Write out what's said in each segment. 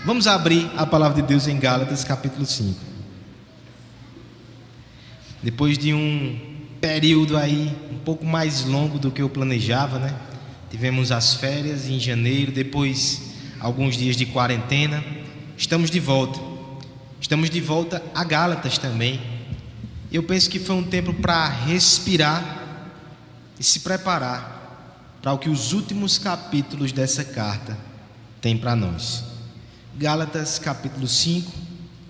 Vamos abrir a palavra de Deus em Gálatas capítulo 5. Depois de um período aí um pouco mais longo do que eu planejava, né? Tivemos as férias em janeiro, depois alguns dias de quarentena. Estamos de volta. Estamos de volta a Gálatas também. Eu penso que foi um tempo para respirar e se preparar para o que os últimos capítulos dessa carta têm para nós. Gálatas capítulo 5,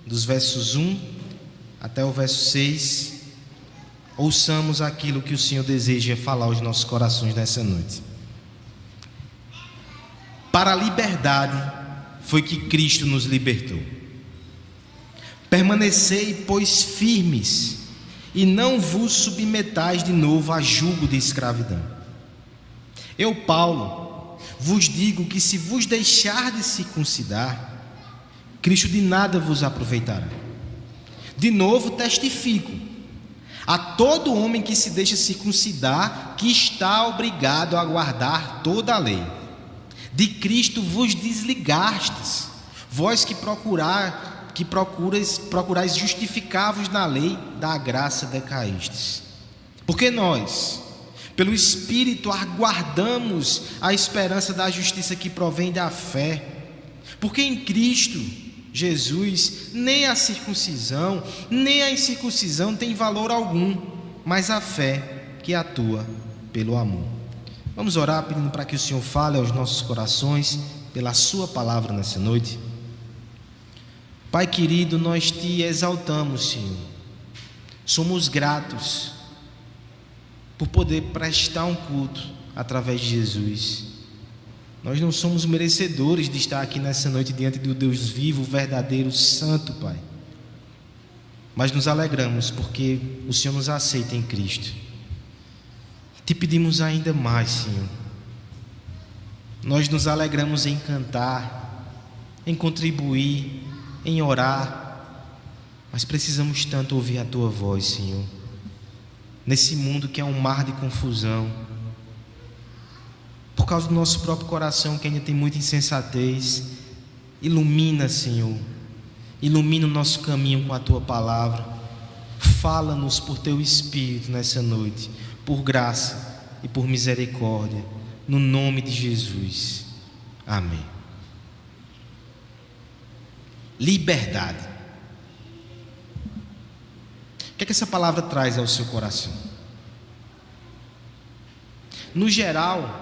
dos versos 1 até o verso 6. Ouçamos aquilo que o Senhor deseja falar aos nossos corações nessa noite. Para a liberdade foi que Cristo nos libertou. Permanecei, pois, firmes, e não vos submetais de novo a jugo de escravidão. Eu, Paulo, vos digo que se vos deixar de circuncidar, Cristo de nada vos aproveitará. De novo testifico a todo homem que se deixa circuncidar, que está obrigado a guardar toda a lei. De Cristo vos desligastes, vós que procurais justificar-vos na lei, da graça decaístes. Porque nós, pelo Espírito, aguardamos a esperança da justiça que provém da fé. Porque em Cristo Jesus, nem a circuncisão, nem a incircuncisão tem valor algum, mas a fé que atua pelo amor. Vamos orar pedindo para que o Senhor fale aos nossos corações pela sua palavra nessa noite. Pai querido, nós te exaltamos, Senhor. Somos gratos por poder prestar um culto através de Jesus. Nós não somos merecedores de estar aqui nessa noite diante do Deus vivo, verdadeiro, santo, Pai. Mas nos alegramos porque o Senhor nos aceita em Cristo. Te pedimos ainda mais, Senhor. Nós nos alegramos em cantar, em contribuir, em orar, mas precisamos tanto ouvir a Tua voz, Senhor. Nesse mundo que é um mar de confusão, por causa do nosso próprio coração que ainda tem muita insensatez, ilumina, Senhor, ilumina o nosso caminho com a Tua palavra. Fala-nos por Teu Espírito nessa noite, por graça e por misericórdia, no nome de Jesus, amém. Liberdade. O que é que essa palavra traz ao seu coração? No geral,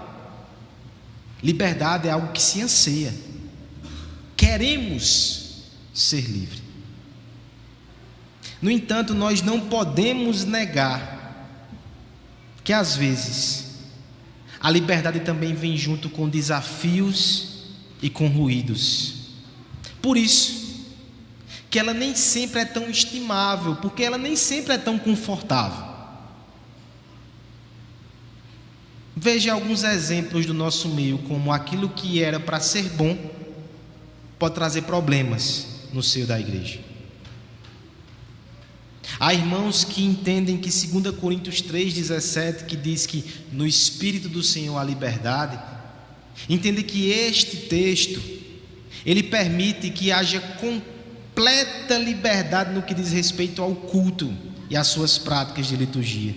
liberdade é algo que se anseia. Queremos ser livres. No entanto, nós não podemos negar que às vezes a liberdade também vem junto com desafios e com ruídos. Por isso que ela nem sempre é tão estimável, porque ela nem sempre é tão confortável. Veja alguns exemplos do nosso meio, como aquilo que era para ser bom pode trazer problemas no seio da igreja. Há irmãos que entendem que 2 Coríntios 3,17, que diz que no Espírito do Senhor há liberdade, entendem que este texto, ele permite que haja completa liberdade no que diz respeito ao culto e às suas práticas de liturgia.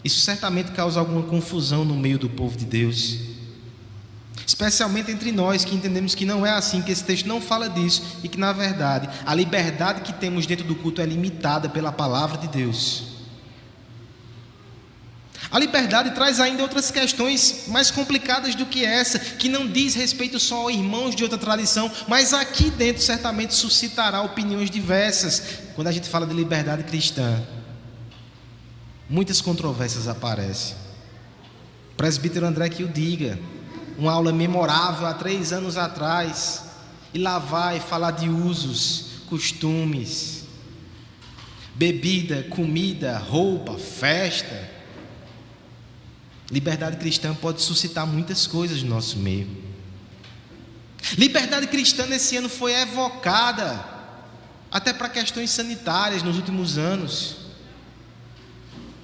Isso certamente causa alguma confusão no meio do povo de Deus, especialmente entre nós que entendemos que não é assim, que esse texto não fala disso e que na verdade a liberdade que temos dentro do culto é limitada pela palavra de Deus. A liberdade traz ainda outras questões mais complicadas do que essa, que não diz respeito só a irmãos de outra tradição, mas aqui dentro certamente suscitará opiniões diversas. Quando a gente fala de liberdade cristã, muitas controvérsias aparecem. O presbítero André que o diga, uma aula memorável há 3 anos atrás, e lá vai falar de usos, costumes, bebida, comida, roupa, festa. Liberdade cristã pode suscitar muitas coisas no nosso meio. Liberdade cristã nesse ano foi evocada até para questões sanitárias nos últimos anos.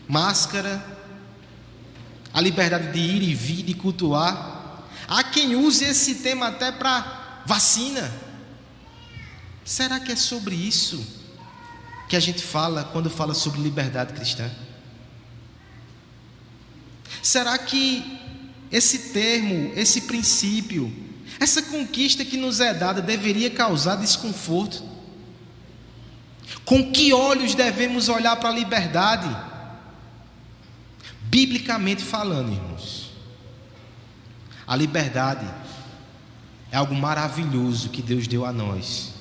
Máscara, a liberdade de ir e vir, de cultuar. Há quem use esse tema até para vacina. Será que é sobre isso que a gente fala quando fala sobre liberdade cristã? Será que esse termo, esse princípio, essa conquista que nos é dada deveria causar desconforto? Com que olhos devemos olhar para a liberdade? Biblicamente falando, irmãos, a liberdade é algo maravilhoso que Deus deu a nós,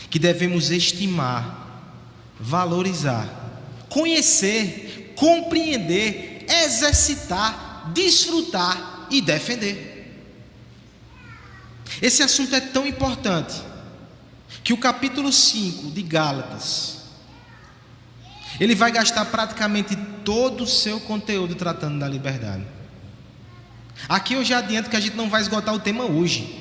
que devemos estimar, valorizar, conhecer, compreender, exercitar, desfrutar e defender. Esse assunto é tão importante que o capítulo 5 de Gálatas, ele vai gastar praticamente todo o seu conteúdo tratando da liberdade. Aqui eu já adianto que a gente não vai esgotar o tema hoje.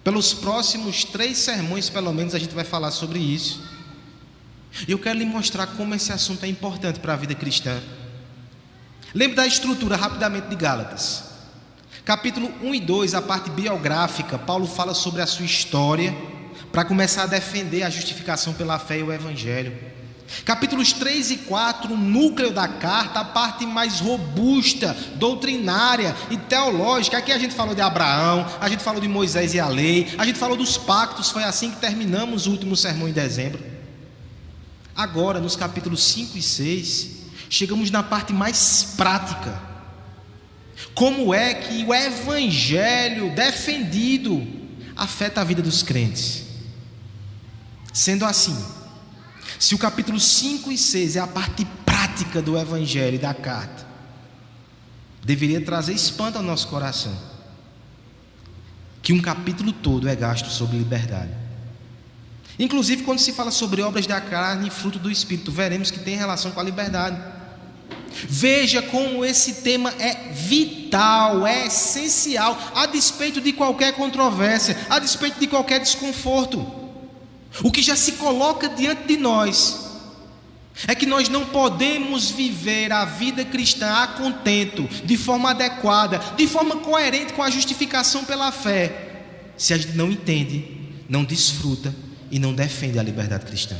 Pelos próximos 3 sermões, pelo menos, a gente vai falar sobre isso. E eu quero lhe mostrar como esse assunto é importante para a vida cristã. Lembre da estrutura rapidamente de Gálatas. Capítulo 1 e 2, a parte biográfica, Paulo fala sobre a sua história, para começar a defender a justificação pela fé e o Evangelho. Capítulos 3 e 4, o núcleo da carta, a parte mais robusta, doutrinária e teológica. Aqui a gente falou de Abraão, a gente falou de Moisés e a lei, a gente falou dos pactos. Foi assim que terminamos o último sermão em dezembro. Agora, nos capítulos 5 e 6, chegamos na parte mais prática. Como é que o Evangelho defendido afeta a vida dos crentes? Sendo assim, se o capítulo 5 e 6 é a parte prática do Evangelho e da carta, deveria trazer espanto ao nosso coração que um capítulo todo é gasto sobre liberdade. Inclusive, quando se fala sobre obras da carne e fruto do Espírito, veremos que tem relação com a liberdade. Veja como esse tema é vital, é essencial, a despeito de qualquer controvérsia, a despeito de qualquer desconforto. O que já se coloca diante de nós é que nós não podemos viver a vida cristã a contento, de forma adequada, de forma coerente com a justificação pela fé, se a gente não entende, não desfruta e não defende a liberdade cristã.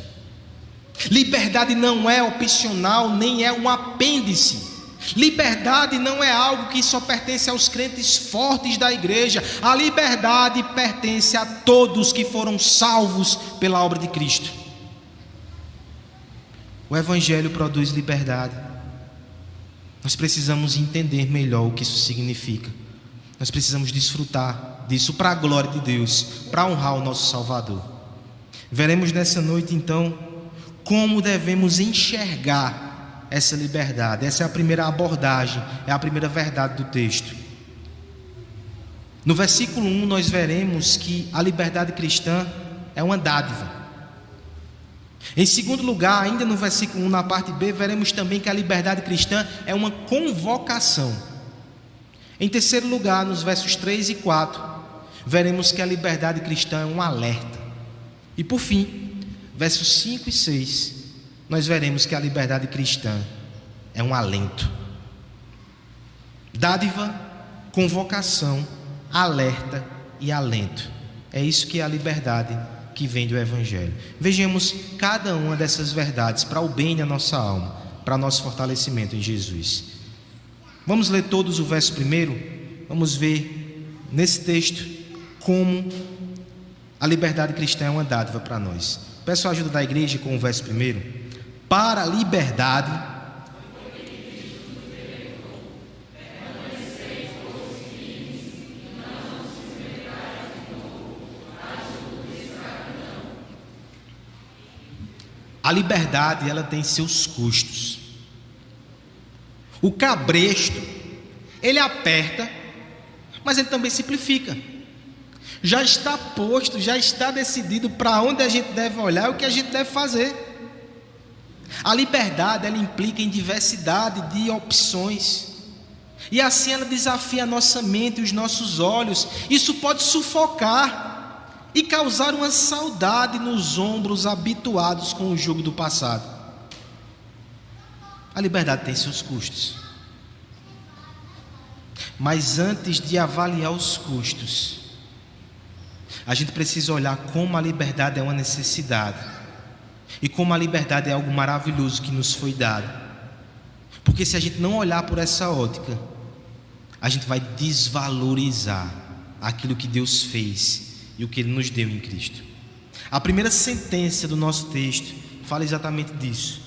Liberdade não é opcional, nem é um apêndice. Liberdade não é algo que só pertence aos crentes fortes da igreja. A liberdade pertence a todos que foram salvos pela obra de Cristo. O Evangelho produz liberdade. Nós precisamos entender melhor o que isso significa. Nós precisamos desfrutar disso para a glória de Deus, para honrar o nosso Salvador. Veremos nessa noite então como devemos enxergar essa liberdade. Essa é a primeira abordagem, é a primeira verdade do texto. No versículo 1 nós veremos que a liberdade cristã é uma dádiva. Em segundo lugar, ainda no versículo 1, na parte B, veremos também que a liberdade cristã é uma convocação. Em terceiro lugar, nos versos 3 e 4, veremos que a liberdade cristã é um alerta. E por fim, versos 5 e 6, nós veremos que a liberdade cristã é um alento. Dádiva, convocação, alerta e alento. É isso que é a liberdade que vem do Evangelho. Vejamos cada uma dessas verdades para o bem da nossa alma, para nosso fortalecimento em Jesus. Vamos ler todos o verso primeiro. Vamos ver nesse texto como a liberdade cristã é uma dádiva para nós. Peço a ajuda da igreja com o verso primeiro. Para a liberdade, a liberdade ela tem seus custos. O cabresto, ele aperta, mas ele também simplifica. Já está posto, já está decidido para onde a gente deve olhar e o que a gente deve fazer. A liberdade, ela implica em diversidade de opções. E assim ela desafia a nossa mente e os nossos olhos. Isso pode sufocar e causar uma saudade nos ombros habituados com o jugo do passado. A liberdade tem seus custos. Mas antes de avaliar os custos, A gente precisa olhar como a liberdade é uma necessidade e como a liberdade é algo maravilhoso que nos foi dado. Porque se a gente não olhar por essa ótica, a gente vai desvalorizar aquilo que Deus fez e o que Ele nos deu em Cristo. A primeira sentença do nosso texto fala exatamente disso.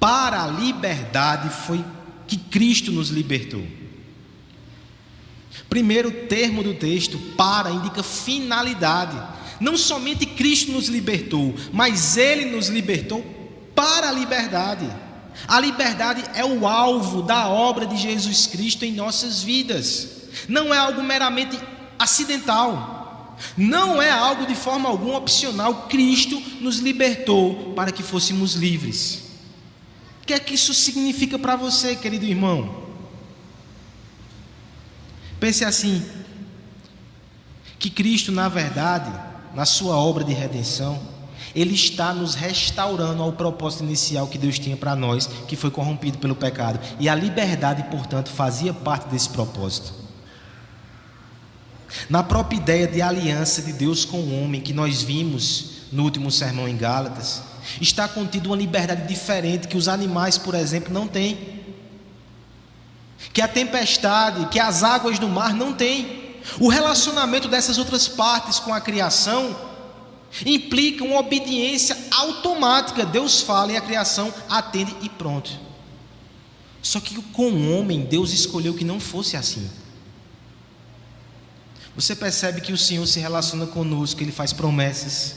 Para a liberdade foi que Cristo nos libertou. Primeiro termo do texto, para, indica finalidade. Não somente Cristo nos libertou, mas Ele nos libertou para a liberdade. A liberdade é o alvo da obra de Jesus Cristo em nossas vidas. Não é algo meramente acidental. Não é algo de forma alguma opcional. Cristo nos libertou para que fôssemos livres. O que é que isso significa para você, querido irmão? Pense assim, que Cristo, na verdade, na sua obra de redenção, Ele está nos restaurando ao propósito inicial que Deus tinha para nós, que foi corrompido pelo pecado. E a liberdade, portanto, fazia parte desse propósito. Na própria ideia de aliança de Deus com o homem, que nós vimos no último sermão em Gálatas, está contida uma liberdade diferente que os animais, por exemplo, não têm. Que a tempestade, que as águas do mar não têm. O relacionamento dessas outras partes com a criação implica uma obediência automática. Deus fala e a criação atende e pronto. Só que com o homem, Deus escolheu que não fosse assim. Você percebe que o Senhor se relaciona conosco, Ele faz promessas.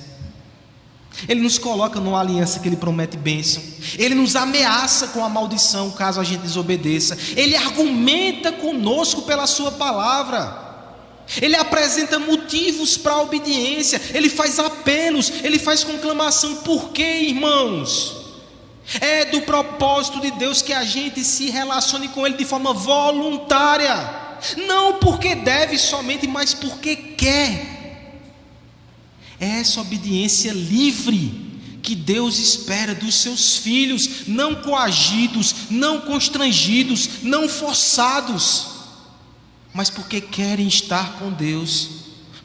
Ele nos coloca numa aliança que Ele promete bênção. Ele nos ameaça com a maldição caso a gente desobedeça. Ele argumenta conosco pela sua palavra. Ele apresenta motivos para a obediência. Ele faz apelos, Ele faz conclamação. Por quê, irmãos? É do propósito de Deus que a gente se relacione com Ele de forma voluntária. Não porque deve somente, mas porque quer. É essa obediência livre que Deus espera dos seus filhos, não coagidos, não constrangidos, não forçados, mas porque querem estar com Deus,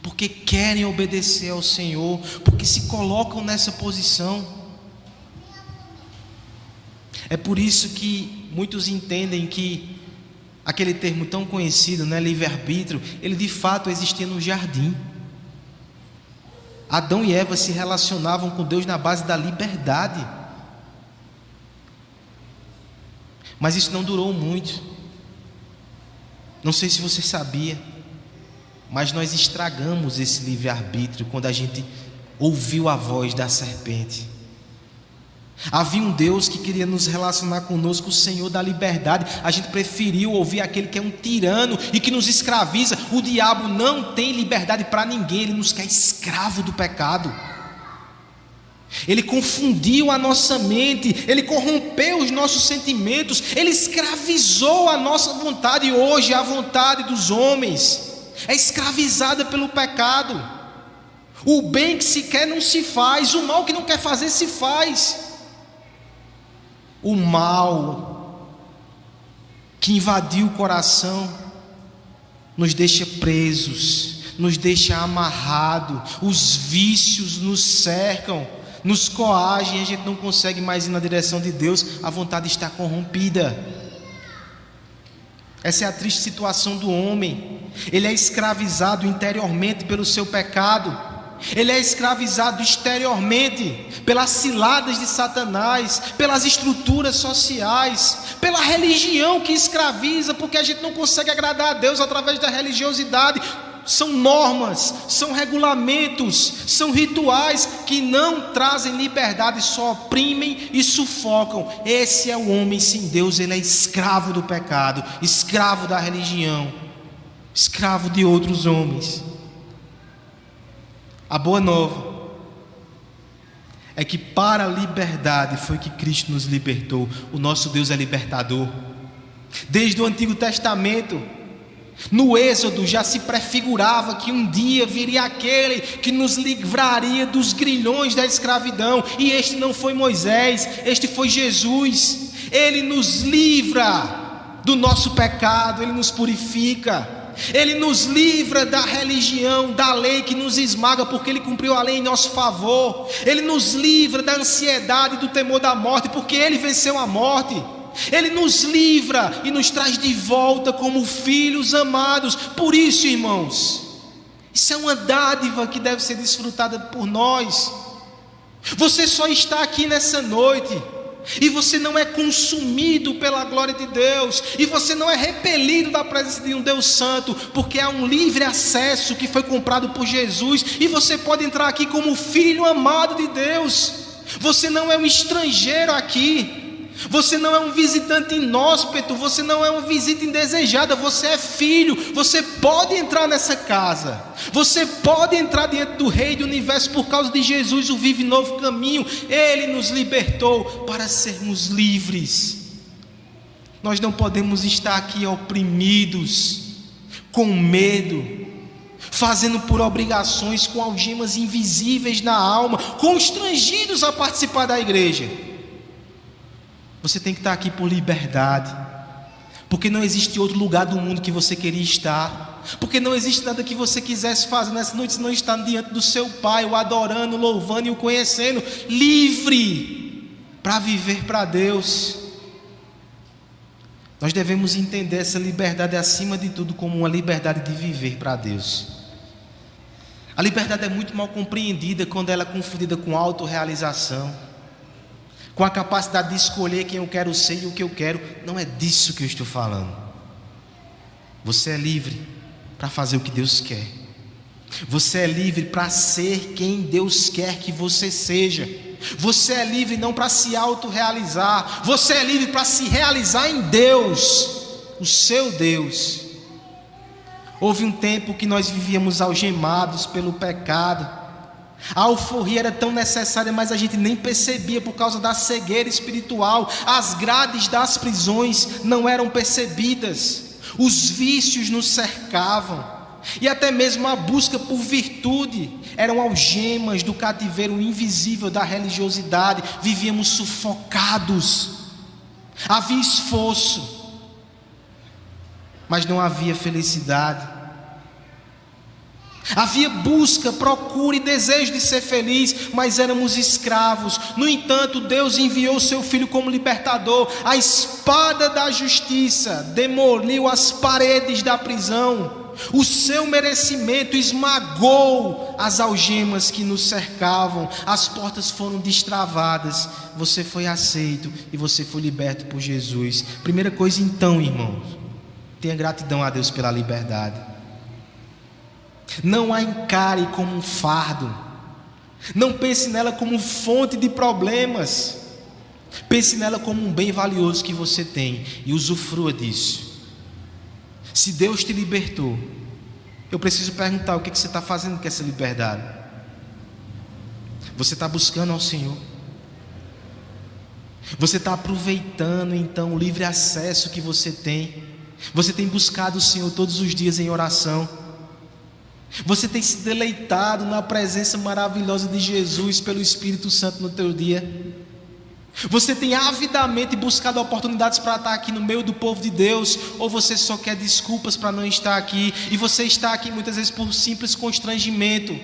porque querem obedecer ao Senhor, porque se colocam nessa posição. É por isso que muitos entendem que aquele termo tão conhecido, né, livre-arbítrio, ele de fato existia no jardim. Adão e Eva se relacionavam com Deus na base da liberdade. Mas isso não durou muito. Não sei se você sabia, mas nós estragamos esse livre-arbítrio quando a gente ouviu a voz da serpente. Havia um Deus que queria nos relacionar conosco, o Senhor da liberdade. A gente preferiu ouvir aquele que é um tirano e que nos escraviza. O diabo não tem liberdade para ninguém, ele nos quer escravo do pecado. Ele confundiu a nossa mente, ele corrompeu os nossos sentimentos, ele escravizou a nossa vontade. E hoje a vontade dos homens é escravizada pelo pecado. O bem que se quer não se faz, o mal que não quer fazer se faz. O mal que invadiu o coração nos deixa presos, nos deixa amarrados, os vícios nos cercam, nos coagem e a gente não consegue mais ir na direção de Deus, a vontade está corrompida. Essa é a triste situação do homem. Ele é escravizado interiormente pelo seu pecado. Ele é escravizado exteriormente pelas ciladas de Satanás, pelas estruturas sociais, pela religião que escraviza, porque a gente não consegue agradar a Deus através da religiosidade. São normas, são regulamentos, são rituais que não trazem liberdade, só oprimem e sufocam. Esse é o homem sem Deus, ele é escravo do pecado, escravo da religião, escravo de outros homens. A boa nova é que para a liberdade foi que Cristo nos libertou. O nosso Deus é libertador. Desde o Antigo Testamento, no Êxodo já se prefigurava que um dia viria aquele que nos livraria dos grilhões da escravidão. E este não foi Moisés, este foi Jesus. Ele nos livra do nosso pecado, Ele nos purifica. Ele nos livra da religião, da lei que nos esmaga, porque Ele cumpriu a lei em nosso favor. Ele nos livra da ansiedade e do temor da morte, porque Ele venceu a morte. Ele nos livra e nos traz de volta como filhos amados. Por isso, irmãos, isso é uma dádiva que deve ser desfrutada por nós. Você só está aqui nessa noite e você não é consumido pela glória de Deus, e você não é repelido da presença de um Deus santo, porque há um livre acesso que foi comprado por Jesus, e você pode entrar aqui como filho amado de Deus. Você não é um estrangeiro aqui, você não é um visitante inóspito, você não é uma visita indesejada, você é filho. Você pode entrar nessa casa, você pode entrar diante do Rei do Universo por causa de Jesus, o vivo e novo caminho. Ele nos libertou para sermos livres. Nós não podemos estar aqui oprimidos, com medo, fazendo por obrigações, com algemas invisíveis na alma, constrangidos a participar da igreja. Você tem que estar aqui por liberdade, porque não existe outro lugar do mundo que você queria estar, porque não existe nada que você quisesse fazer nessa noite, senão estar diante do seu Pai, o adorando, o louvando e o conhecendo, livre para viver para Deus. Nós devemos entender essa liberdade acima de tudo como uma liberdade de viver para Deus. A liberdade é muito mal compreendida quando ela é confundida com autorrealização, com a capacidade de escolher quem eu quero ser e o que eu quero. Não é disso que eu estou falando. Você é livre para fazer o que Deus quer. Você é livre para ser quem Deus quer que você seja. Você é livre não para se autorrealizar. Você é livre para se realizar em Deus, o seu Deus. Houve um tempo que nós vivíamos algemados pelo pecado. A alforria era tão necessária, mas a gente nem percebia por causa da cegueira espiritual. As grades das prisões não eram percebidas. Os vícios nos cercavam, e até mesmo a busca por virtude eram algemas do cativeiro invisível da religiosidade. Vivíamos sufocados. Havia esforço, mas não havia felicidade. Havia busca, procura e desejo de ser feliz, mas éramos escravos. No entanto, Deus enviou o seu Filho como libertador. A espada da justiça demoliu as paredes da prisão. O seu merecimento esmagou as algemas que nos cercavam. As portas foram destravadas. Você foi aceito e você foi liberto por Jesus. Primeira coisa então, irmãos, tenha gratidão a Deus pela liberdade. Não a encare como um fardo. Não pense nela como fonte de problemas. Pense nela como um bem valioso que você tem e usufrua disso. Se Deus te libertou, eu preciso perguntar: o que você está fazendo com essa liberdade? Você está buscando ao Senhor? Você está aproveitando então o livre acesso que você tem? Você tem buscado o Senhor todos os dias em oração? Você tem se deleitado na presença maravilhosa de Jesus pelo Espírito Santo no teu dia? Você tem avidamente buscado oportunidades para estar aqui no meio do povo de Deus? Ou você só quer desculpas para não estar aqui? E você está aqui muitas vezes por simples constrangimento,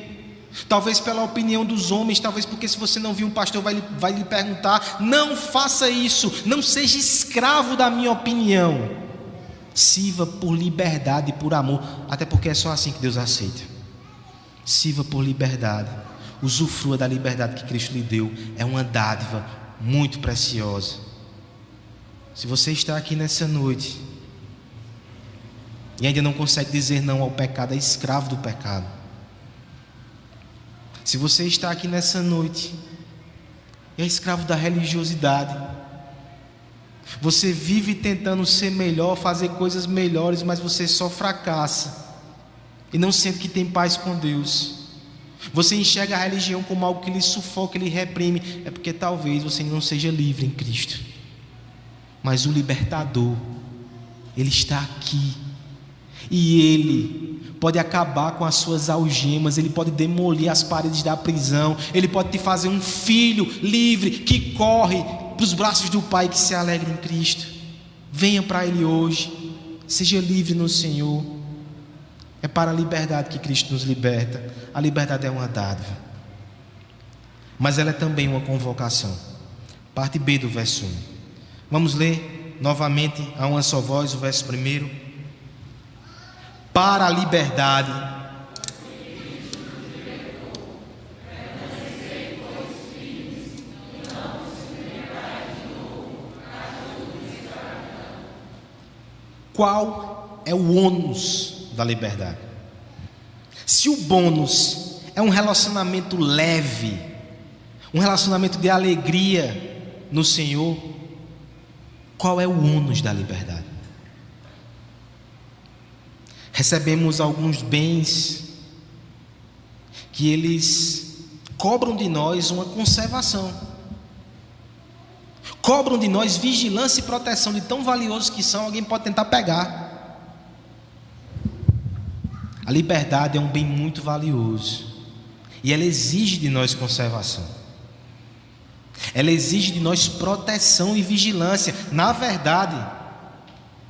talvez pela opinião dos homens, talvez porque se você não viu um pastor vai lhe perguntar. Não faça isso, não seja escravo da minha opinião. Sirva por liberdade e por amor, até porque é só assim que Deus aceita. Sirva por liberdade, usufrua da liberdade que Cristo lhe deu. É uma dádiva muito preciosa. Se você está aqui nessa noite e ainda não consegue dizer não ao pecado, é escravo do pecado. Se você está aqui nessa noite e é escravo da religiosidade, você vive tentando ser melhor, fazer coisas melhores, mas você só fracassa e não sente que tem paz com Deus. Você enxerga a religião como algo que lhe sufoca, lhe reprime. É porque talvez você não seja livre em Cristo. Mas o libertador, Ele está aqui, e Ele pode acabar com as suas algemas. Ele pode demolir as paredes da prisão. Ele pode te fazer um filho livre que corre para os braços do Pai, que se alegra em Cristo. Venha para Ele hoje, seja livre no Senhor. É para a liberdade que Cristo nos liberta. A liberdade é uma dádiva, mas ela é também uma convocação. Parte B do verso 1. Vamos ler novamente a uma só voz o verso 1. Para a liberdade qual é o ônus da liberdade? Se o bônus é um relacionamento leve, um relacionamento de alegria no Senhor, qual é o ônus da liberdade? Recebemos alguns bens que eles cobram de nós uma conservação, cobram de nós vigilância e proteção. De tão valiosos que são, alguém pode tentar pegar. A liberdade é um bem muito valioso e ela exige de nós conservação, ela exige de nós proteção e vigilância. Na verdade,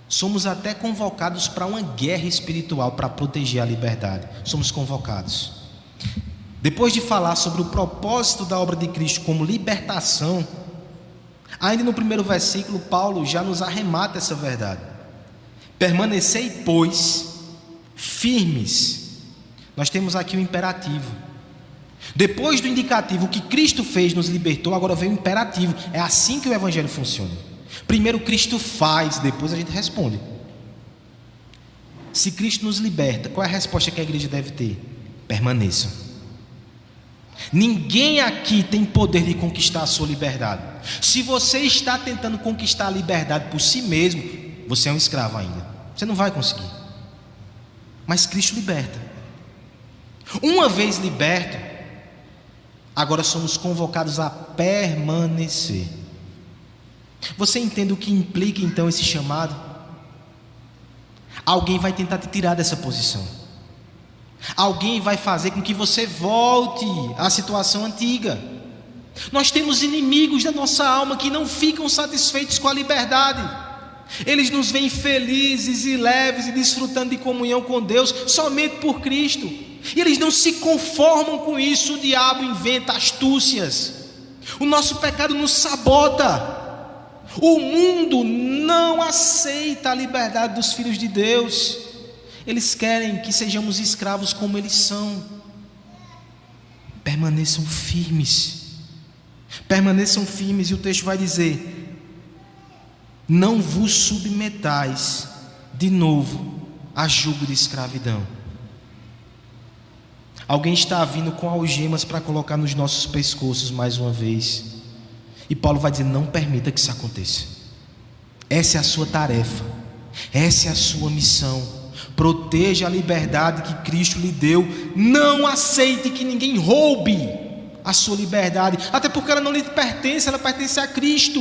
somos até convocados para uma guerra espiritual para proteger a liberdade. Somos convocados. Depois de falar sobre o propósito da obra de Cristo como libertação, ainda no primeiro versículo, Paulo já nos arremata essa verdade. Permanecei, pois, firmes. Nós temos aqui o imperativo. Depois do indicativo, o que Cristo fez nos libertou, agora vem o imperativo. É assim que o Evangelho funciona. Primeiro Cristo faz, depois a gente responde. Se Cristo nos liberta, qual é a resposta que a igreja deve ter? Permaneçam. Ninguém aqui tem poder de conquistar a sua liberdade. Se você está tentando conquistar a liberdade por si mesmo, você é um escravo ainda. Você não vai conseguir. Mas Cristo liberta. Uma vez liberto, agora somos convocados a permanecer. Você entende o que implica então esse chamado? Alguém vai tentar te tirar dessa posição. Alguém vai fazer com que você volte à situação antiga. Nós temos inimigos da nossa alma que não ficam satisfeitos com a liberdade. Eles nos veem felizes e leves e desfrutando de comunhão com Deus somente por Cristo. E eles não se conformam com isso. O diabo inventa astúcias. O nosso pecado nos sabota. O mundo não aceita a liberdade dos filhos de Deus. Eles querem que sejamos escravos como eles são. Permaneçam firmes. Permaneçam firmes. E o texto vai dizer: não vos submetais de novo a jugo de escravidão. Alguém está vindo com algemas para colocar nos nossos pescoços mais uma vez. E Paulo vai dizer: não permita que isso aconteça. Essa é a sua tarefa, essa é a sua missão. Proteja a liberdade que Cristo lhe deu. Não aceite que ninguém roube a sua liberdade, até porque ela não lhe pertence, ela pertence a Cristo.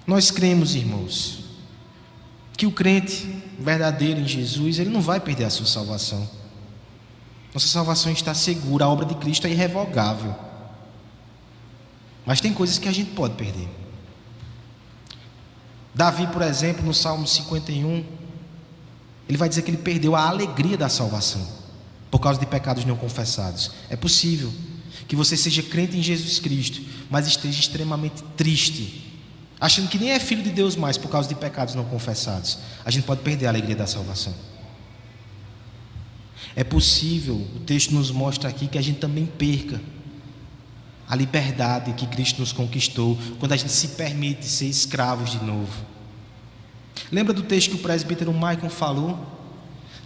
Nós cremos, irmãos, que o crente verdadeiro em Jesus, ele não vai perder a sua salvação. Nossa salvação está segura, a obra de Cristo é irrevogável. Mas tem coisas que a gente pode perder. Davi, por exemplo, no Salmo 51, ele vai dizer que ele perdeu a alegria da salvação por causa de pecados não confessados. É possível que você seja crente em Jesus Cristo, mas esteja extremamente triste, achando que nem é filho de Deus mais por causa de pecados não confessados. A gente pode perder a alegria da salvação. É possível, o texto nos mostra aqui, que a gente também perca a liberdade que Cristo nos conquistou quando a gente se permite ser escravos de novo. Lembra do texto que o presbítero Maicon falou?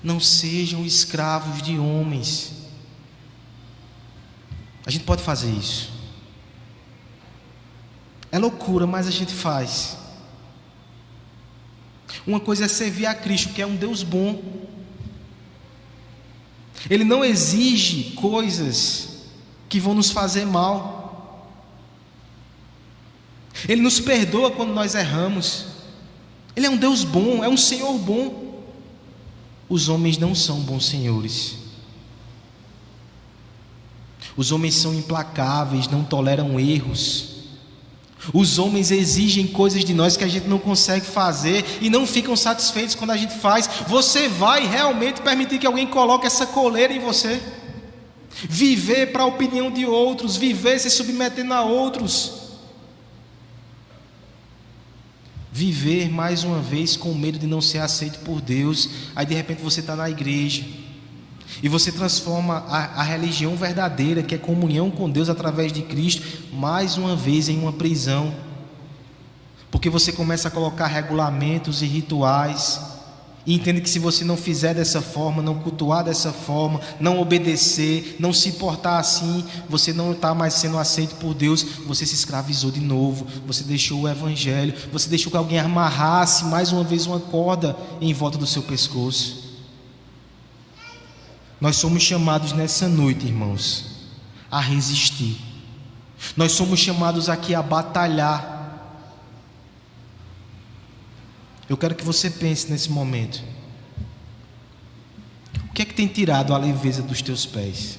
Não sejam escravos de homens. A gente pode fazer isso. É loucura, mas a gente faz. Uma coisa é servir a Cristo, que é um Deus bom. Ele não exige coisas que vão nos fazer mal. Ele nos perdoa quando nós erramos. Ele é um Deus bom, é um Senhor bom. Os homens não são bons senhores. Os homens são implacáveis, não toleram erros. Os homens exigem coisas de nós que a gente não consegue fazer e não ficam satisfeitos quando a gente faz. Você vai realmente permitir que alguém coloque essa coleira em você? Viver para a opinião de outros, viver se submetendo a outros. Viver mais uma vez com medo de não ser aceito por Deus. Aí de repente você está na igreja e você transforma a religião verdadeira, que é comunhão com Deus através de Cristo, mais uma vez em uma prisão. Porque você começa a colocar regulamentos e rituais, e entende que se você não fizer dessa forma, não cultuar dessa forma, não obedecer, não se portar assim, você não está mais sendo aceito por Deus. Você se escravizou de novo, você deixou o evangelho, você deixou que alguém amarrasse mais uma vez uma corda em volta do seu pescoço. Nós somos chamados nessa noite, irmãos, a resistir. Nós somos chamados aqui a batalhar. Eu quero que você pense nesse momento: o que é que tem tirado a leveza dos teus pés?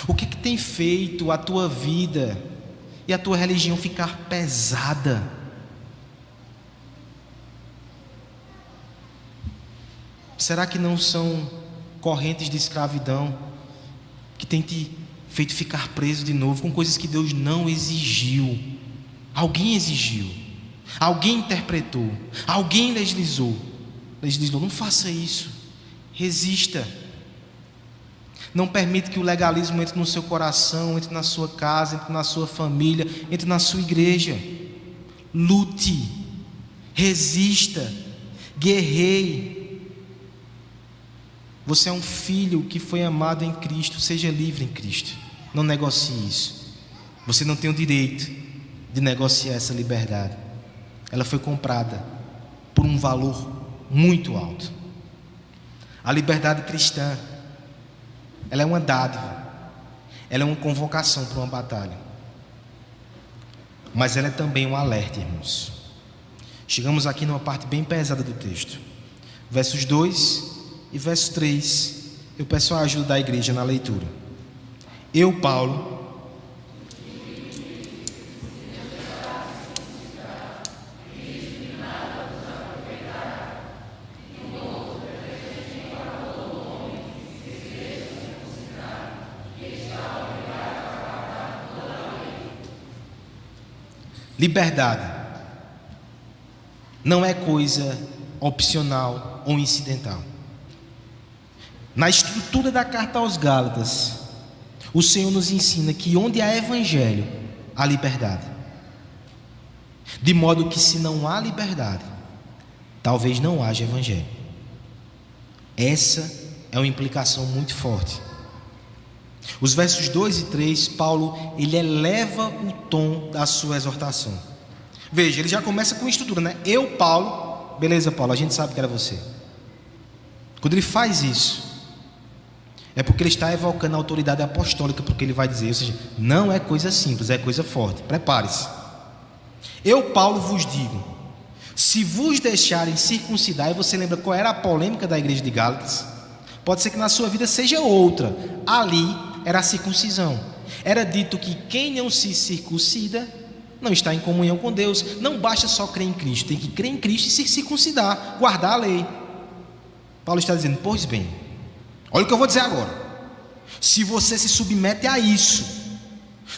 O que é que tem feito a tua vida e a tua religião ficar pesada? Será que não são correntes de escravidão que tem te feito ficar preso de novo com coisas que Deus não exigiu? Alguém exigiu, alguém interpretou, alguém legislou. Não faça isso, resista. Não permita que o legalismo entre no seu coração, entre na sua casa, entre na sua família, entre na sua igreja. Lute, resista, guerreie. Você é um filho que foi amado em Cristo. Seja livre em Cristo. Não negocie isso. Você não tem o direito de negociar essa liberdade. Ela foi comprada por um valor muito alto. A liberdade cristã, ela é uma dádiva. Ela é uma convocação para uma batalha. Mas ela é também um alerta, irmãos. Chegamos aqui numa parte bem pesada do texto. Versos 2 e verso 3, eu peço a ajuda da igreja na leitura. Eu, Paulo, liberdade não é coisa opcional ou incidental. Na estrutura da carta aos Gálatas, o Senhor nos ensina que onde há evangelho, há liberdade. De modo que se não há liberdade, talvez não haja evangelho. Essa é uma implicação muito forte. Os versos 2 e 3, Paulo, ele eleva o tom da sua exortação. Veja, ele já começa com estrutura, né? Eu, Paulo, beleza, Paulo, a gente sabe que era você. Quando ele faz isso, é porque ele está evocando a autoridade apostólica, porque ele vai dizer, ou seja, não é coisa simples, é coisa forte. Prepare-se. Eu, Paulo, vos digo, se vos deixarem circuncidar, e você lembra qual era a polêmica da igreja de Gálatas? Pode ser que na sua vida seja outra. Ali era a circuncisão. Era dito que quem não se circuncida não está em comunhão com Deus. Não basta só crer em Cristo, tem que crer em Cristo e se circuncidar, guardar a lei. Paulo está dizendo, pois bem, olha o que eu vou dizer agora. Se você se submete a isso,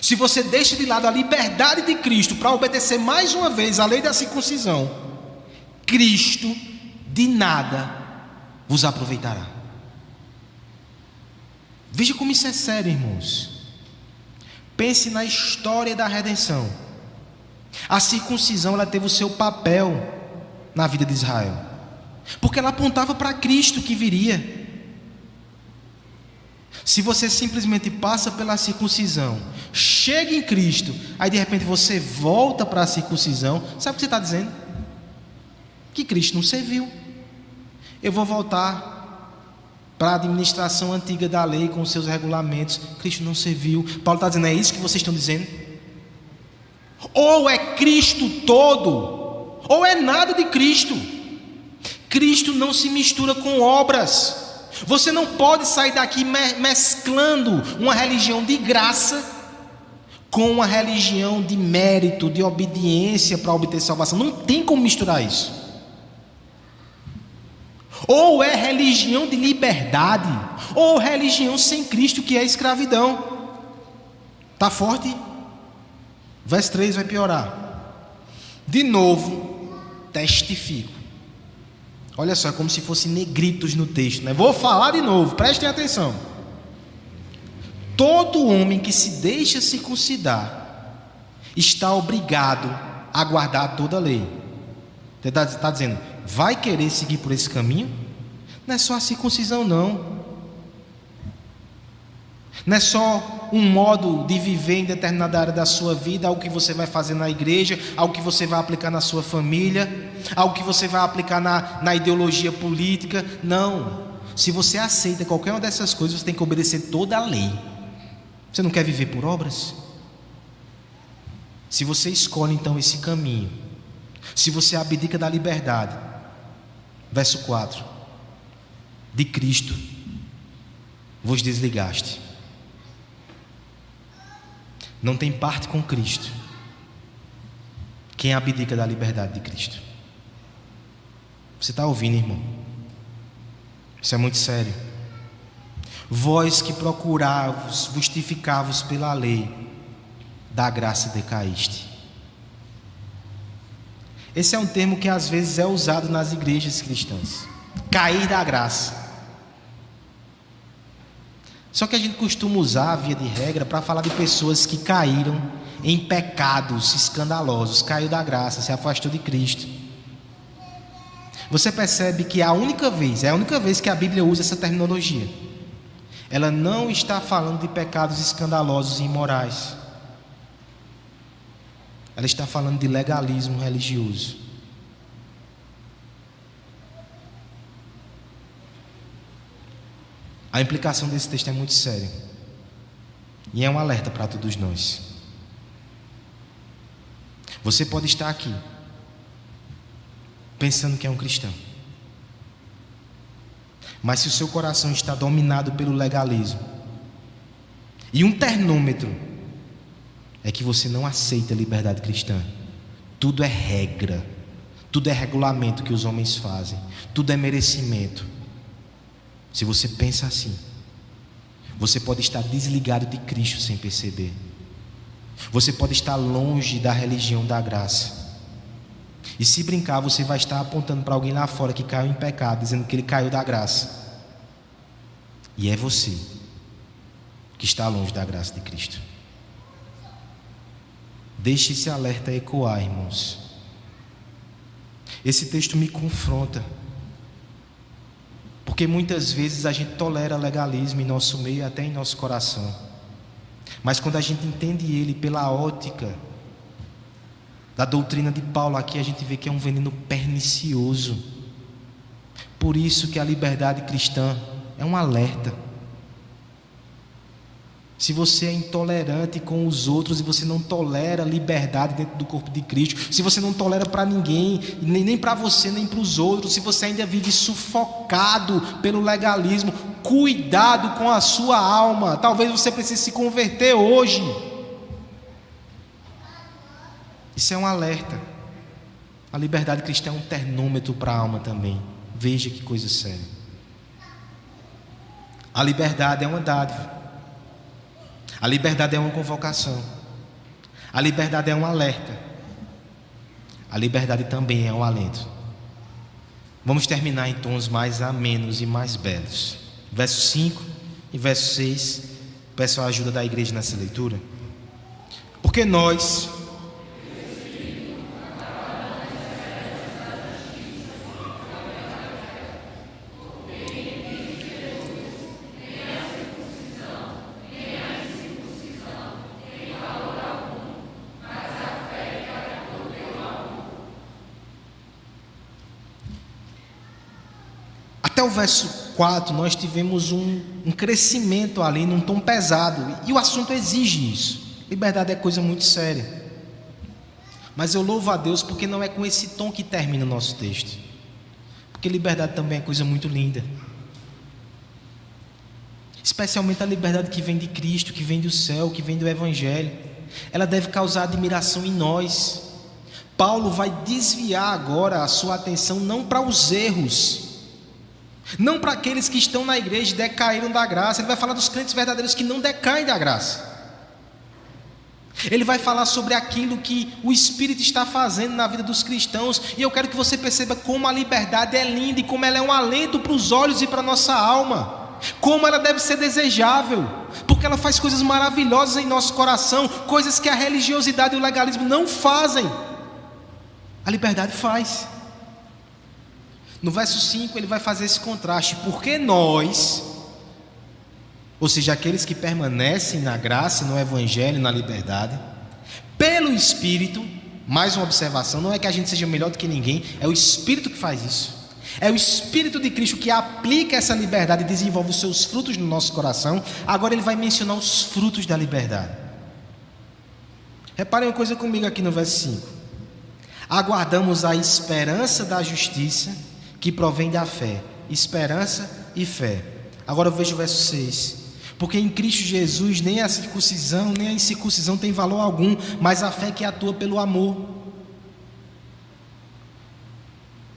se você deixa de lado a liberdade de Cristo para obedecer mais uma vez a lei da circuncisão, Cristo de nada vos aproveitará. Veja como isso é sério, irmãos. Pense na história da redenção. A circuncisão, ela teve o seu papel na vida de Israel, porque ela apontava para Cristo que viria. Se você simplesmente passa pela circuncisão, chega em Cristo, aí de repente você volta para a circuncisão, sabe o que você está dizendo? Que Cristo não serviu. Eu vou voltar para a administração antiga da lei com os seus regulamentos. Cristo não serviu. Paulo está dizendo, é isso que vocês estão dizendo? Ou é Cristo todo, ou é nada de Cristo. Cristo não se mistura com obras. Você não pode sair daqui mesclando uma religião de graça com uma religião de mérito, de obediência para obter salvação. Não tem como misturar isso. Ou é religião de liberdade, ou religião sem Cristo, que é escravidão. Está forte? Verso 3 vai piorar. De novo, testifico. Olha só, é como se fossem negritos no texto, né? Vou falar de novo, prestem atenção. Todo homem que se deixa circuncidar está obrigado a guardar toda a lei. Você está dizendo, vai querer seguir por esse caminho? Não é só a circuncisão, não. Não é só um modo de viver em determinada área da sua vida, algo que você vai fazer na igreja, algo que você vai aplicar na sua família, algo que você vai aplicar na ideologia política. Não. Se você aceita qualquer uma dessas coisas, você tem que obedecer toda a lei. Você não quer viver por obras? Se você escolhe então esse caminho, se você abdica da liberdade, verso 4, de Cristo vos desligaste. Não tem parte com Cristo quem abdica da liberdade de Cristo. Você está ouvindo, irmão? Isso é muito sério. Vós que procuravos, justificavos pela lei, da graça decaíste. Esse é um termo que às vezes é usado nas igrejas cristãs. Cair da graça. Só que a gente costuma usar, via de regra, para falar de pessoas que caíram em pecados escandalosos, caiu da graça, se afastou de Cristo. Você percebe que é a única vez que a Bíblia usa essa terminologia. Ela não está falando de pecados escandalosos e imorais. Ela está falando de legalismo religioso. A implicação desse texto é muito séria. E é um alerta para todos nós. Você pode estar aqui pensando que é um cristão, mas se o seu coração está dominado pelo legalismo, e um termômetro é que você não aceita a liberdade cristã. Tudo é regra, tudo é regulamento que os homens fazem, tudo é merecimento. Se você pensa assim, você pode estar desligado de Cristo sem perceber. Você pode estar longe da religião da graça. E se brincar, você vai estar apontando para alguém lá fora que caiu em pecado, dizendo que ele caiu da graça. E é você que está longe da graça de Cristo. Deixe esse alerta ecoar, irmãos. Esse texto me confronta, porque muitas vezes a gente tolera legalismo em nosso meio, até em nosso coração. Mas quando a gente entende ele pela ótica da doutrina de Paulo aqui, a gente vê que é um veneno pernicioso. Por isso que a liberdade cristã é um alerta. Se você é intolerante com os outros e você não tolera liberdade dentro do corpo de Cristo, se você não tolera para ninguém, nem para você, nem para os outros, se você ainda vive sufocado pelo legalismo, cuidado com a sua alma. Talvez você precise se converter hoje. Isso é um alerta. A liberdade cristã é um termômetro para a alma também. Veja que coisa séria. A liberdade é uma dádiva. A liberdade é uma convocação. A liberdade é um alerta. A liberdade também é um alento. Vamos terminar em tons mais amenos e mais belos. Verso 5 e verso 6. Peço a ajuda da igreja nessa leitura. Porque nós... Até o verso 4 nós tivemos um crescimento ali num tom pesado, e o assunto exige isso. Liberdade é coisa muito séria. Mas eu louvo a Deus porque não é com esse tom que termina o nosso texto, porque liberdade também é coisa muito linda, especialmente a liberdade que vem de Cristo, que vem do céu, que vem do Evangelho. ela deve causar admiração em nós. Paulo vai desviar agora a sua atenção não para os erros, não para aqueles que estão na igreja e decaíram da graça. Ele vai falar dos crentes verdadeiros que não decaem da graça. Ele vai falar sobre aquilo que o Espírito está fazendo na vida dos cristãos. E eu quero que você perceba como a liberdade é linda e como ela é um alento para os olhos e para a nossa alma. Como ela deve ser desejável, porque ela faz coisas maravilhosas em nosso coração, coisas que a religiosidade e o legalismo não fazem. A liberdade faz. No verso 5 ele vai fazer esse contraste, porque nós, ou seja, aqueles que permanecem na graça, no evangelho, na liberdade, pelo Espírito, mais uma observação, não é que a gente seja melhor do que ninguém, é o Espírito que faz isso. É o Espírito de Cristo que aplica essa liberdade e desenvolve os seus frutos no nosso coração. Agora ele vai mencionar os frutos da liberdade. Reparem uma coisa comigo aqui no verso 5. Aguardamos a esperança da justiça que provém da fé. Esperança e fé. Agora eu vejo o verso 6. Porque em Cristo Jesus nem a circuncisão nem a incircuncisão tem valor algum, mas a fé que atua pelo amor.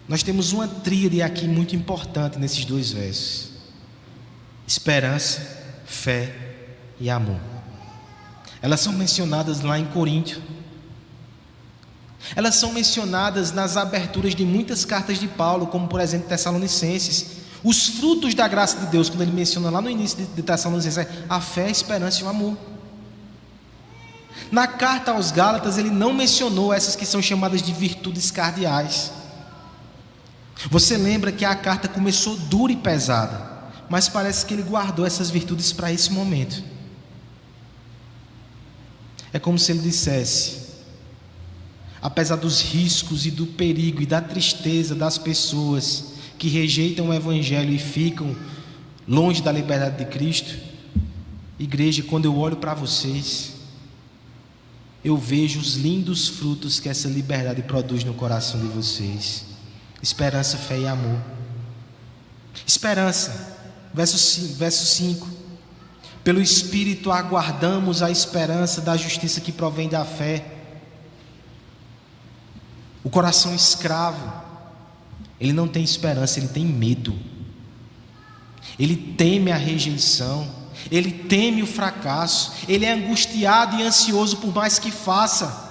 Nós temos uma tríade aqui muito importante nesses dois versos: esperança, fé e amor. Elas são mencionadas lá em Coríntio. Elas são mencionadas nas aberturas de muitas cartas de Paulo, como por exemplo Tessalonicenses. Os frutos da graça de Deus, quando ele menciona lá no início de Tessalonicenses, é a fé, a esperança e o amor. Na carta aos Gálatas ele não mencionou essas que são chamadas de virtudes cardeais. Você lembra que a carta começou dura e pesada, mas parece que ele guardou essas virtudes para esse momento. É como se ele dissesse: apesar dos riscos e do perigo e da tristeza das pessoas que rejeitam o evangelho e ficam longe da liberdade de Cristo, igreja, quando eu olho para vocês, eu vejo os lindos frutos que essa liberdade produz no coração de vocês. Esperança, fé e amor. Esperança, verso 5. Pelo Espírito aguardamos a esperança da justiça que provém da fé. O coração escravo, ele não tem esperança, ele tem medo. Ele teme a rejeição, ele teme o fracasso, ele é angustiado e ansioso por mais que faça.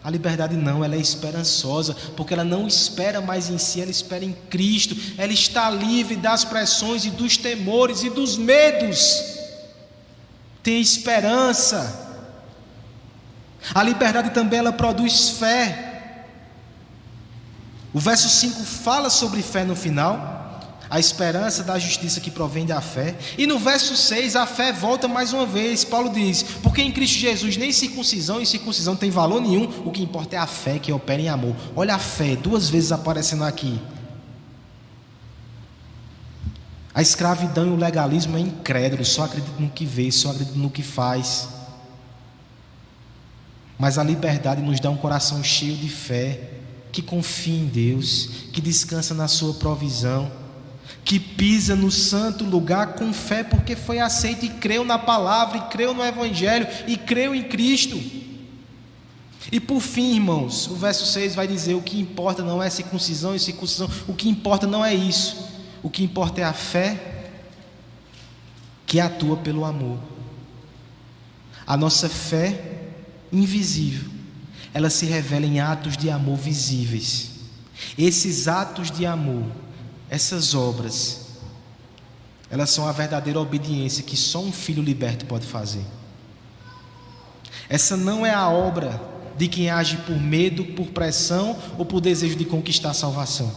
A liberdade não, ela é esperançosa, porque ela não espera mais em si, ela espera em Cristo. Ela está livre das pressões e dos temores e dos medos. Tem esperança. A liberdade também ela produz fé. O verso 5 fala sobre fé no final, a esperança da justiça que provém da fé. E no verso 6 a fé volta mais uma vez. Paulo diz: porque em Cristo Jesus nem circuncisão e circuncisão tem valor nenhum, o que importa é a fé que opera em amor. Olha a fé, duas vezes aparecendo aqui. A escravidão e o legalismo é incrédulo, só acredita no que vê, só acredita no que faz. Mas a liberdade nos dá um coração cheio de fé, que confia em Deus, que descansa na sua provisão, que pisa no santo lugar com fé, porque foi aceito e creu na palavra, e creu no evangelho, e creu em Cristo. E por fim, irmãos, o verso 6 vai dizer: o que importa não é circuncisão e circuncisão, o que importa não é isso, o que importa é a fé que atua pelo amor. A nossa fé invisível, ela se revela em atos de amor visíveis. Esses atos de amor, essas obras, elas são a verdadeira obediência que só um filho liberto pode fazer. Essa não é a obra de quem age por medo, por pressão ou por desejo de conquistar a salvação.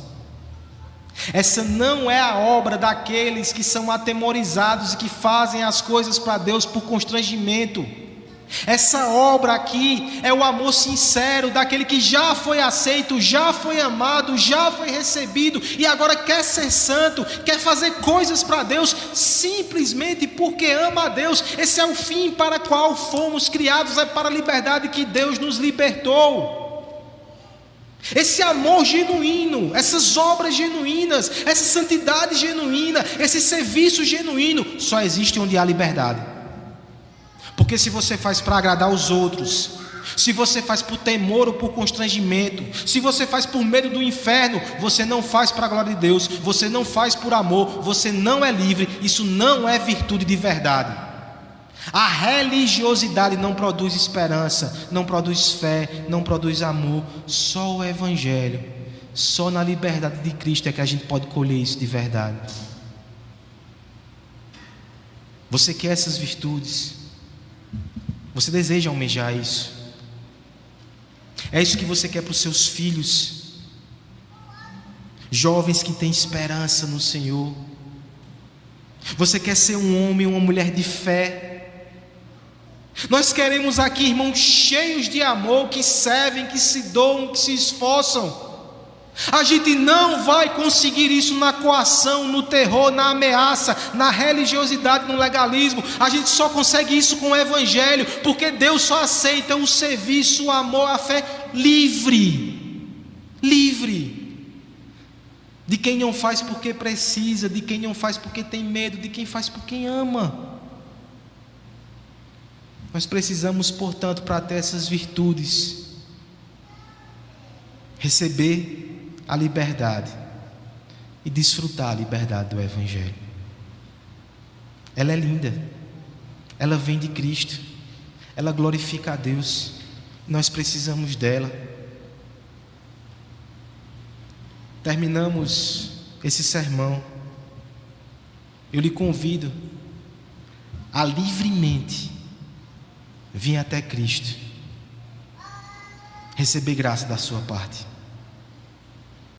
Essa não é a obra daqueles que são atemorizados e que fazem as coisas para Deus por constrangimento. Essa obra aqui é o amor sincero daquele que já foi aceito, já foi amado, já foi recebido e agora quer ser santo, quer fazer coisas para Deus simplesmente porque ama a Deus. Esse é o fim para o qual fomos criados, é para a liberdade que Deus nos libertou. Esse amor genuíno, essas obras genuínas, essa santidade genuína, esse serviço genuíno só existe onde há liberdade. Porque se você faz para agradar os outros, se você faz por temor ou por constrangimento, se você faz por medo do inferno, você não faz para a glória de Deus, você não faz por amor, você não é livre. Isso não é virtude de verdade. A religiosidade não produz esperança, não produz fé, não produz amor. Só o Evangelho, só na liberdade de Cristo é que a gente pode colher isso de verdade. Você quer essas virtudes? Você deseja almejar isso? É isso que você quer para os seus filhos? Jovens que têm esperança no Senhor. Você quer ser um homem, uma mulher de fé? Nós queremos aqui irmãos cheios de amor, que servem, que se doam, que se esforçam. A gente não vai conseguir isso na coação, no terror, na ameaça, na religiosidade, no legalismo. A gente só consegue isso com o Evangelho, porque Deus só aceita o serviço, o amor, a fé livre. Livre. De quem não faz porque precisa, de quem não faz porque tem medo, de quem faz por quem ama. Nós precisamos, portanto, para ter essas virtudes, receber a liberdade e desfrutar a liberdade do Evangelho. Ela é linda, ela vem de Cristo, ela glorifica a Deus. Nós precisamos dela. Terminamos esse sermão. Eu lhe convido a livremente vir até Cristo, receber graça da sua parte.